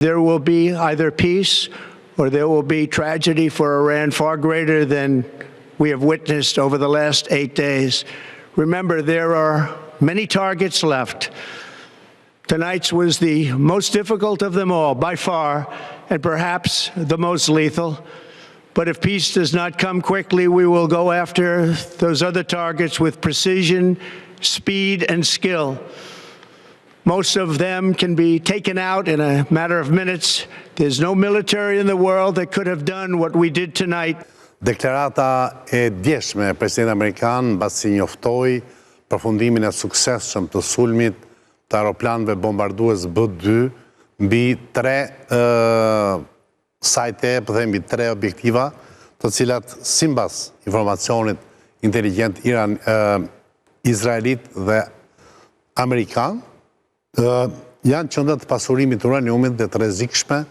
There will be either peace or there will be tragedy for Iran far greater than we have witnessed over the last 8 days. Remember, there are many targets left. Tonight's was the most difficult of them all, by far, and perhaps the most lethal. But if peace does not come quickly, we will go after those other targets with precision, speed, and skill. Most of them can be taken out in a matter of minutes. There's no military in the world that could have done what we did tonight. Deklarata e djeshme e Presidentit Amerikan mbasi njoftoi përfundimin e suksesshëm të sulmit të aeroplanëve bombardues B-2 mbi 3 sajte, po themi 3 objektiva, të cilat sipas informacionit inteligjent izraelit dhe amerikan janë qendra të pasurimit të uraniumit dhe të rrezikshme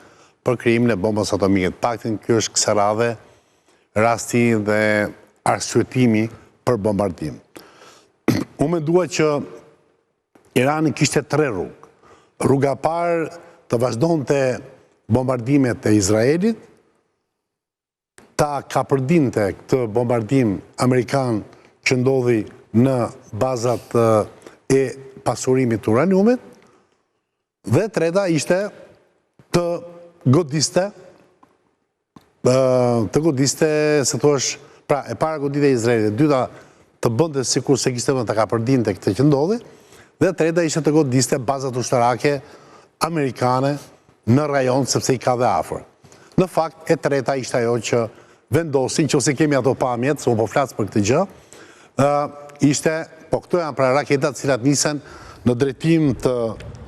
për krijimin e bombës atomike. Paktën ky është kësaj radhe rasti dhe arsyetimi për bombardim. Unë mendua që Irani kishte 3 rrugë. Rruga e parë të vazhdonte bombardimet e Izraelit, ta kapërdinte këtë bombardim amerikan që ndodhi në bazat e pasurimit të uraniumit, dhe treta ishte të godiste, se thuash, pra e para godite e Izraelit, dyta të bënte sikur se kishte vënë të kapërdinte këtë që ndodhi, dhe treta ishte të godiste bazat ushtarake amerikane në rajon, sepse i ka dhe afër. Në fakt, e treta ishte ajo që vendosin, që ose kemi ato pamjet, se unë po flasë për këtë gjë, ishte, po këto janë pra raketat cilat nisen në drejtim të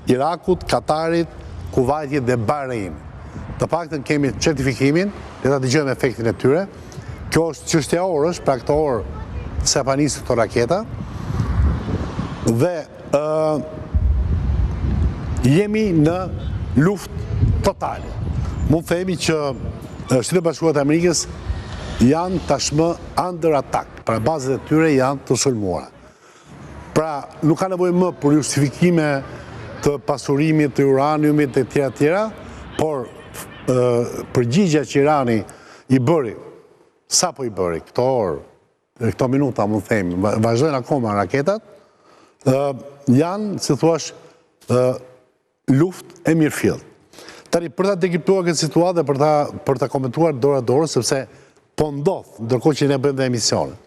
Irakut, Katarit, Kuvajtit dhe Bahrein. Të paktën kemi certifikimin, le ta dëgjojmë efektin e tyre. Kjo është çështja orësh, pra këto orë se pa nisur këto raketa. Dhe jemi në luftë totale. Mund themi që Shtetet Bashkuara të Amerikës janë tashmë under attack, pra bazat e tyre janë të sulmuara. Pra, nuk ka nevojë më për justifikime të pasurimit të uraniumit e tjera, por përgjigja që Irani i bëri, sa po i bëri, këto orë, këto minuta, mund themi, vazhdojnë akoma raketat, janë, si thuash, luftë e mirëfillt. Tani, për ta dekriptuar këtë situatë dhe për ta komentuar dorë a dorë, sepse po ndodh, ndërkohë që ne bëjmë dhe emisionin.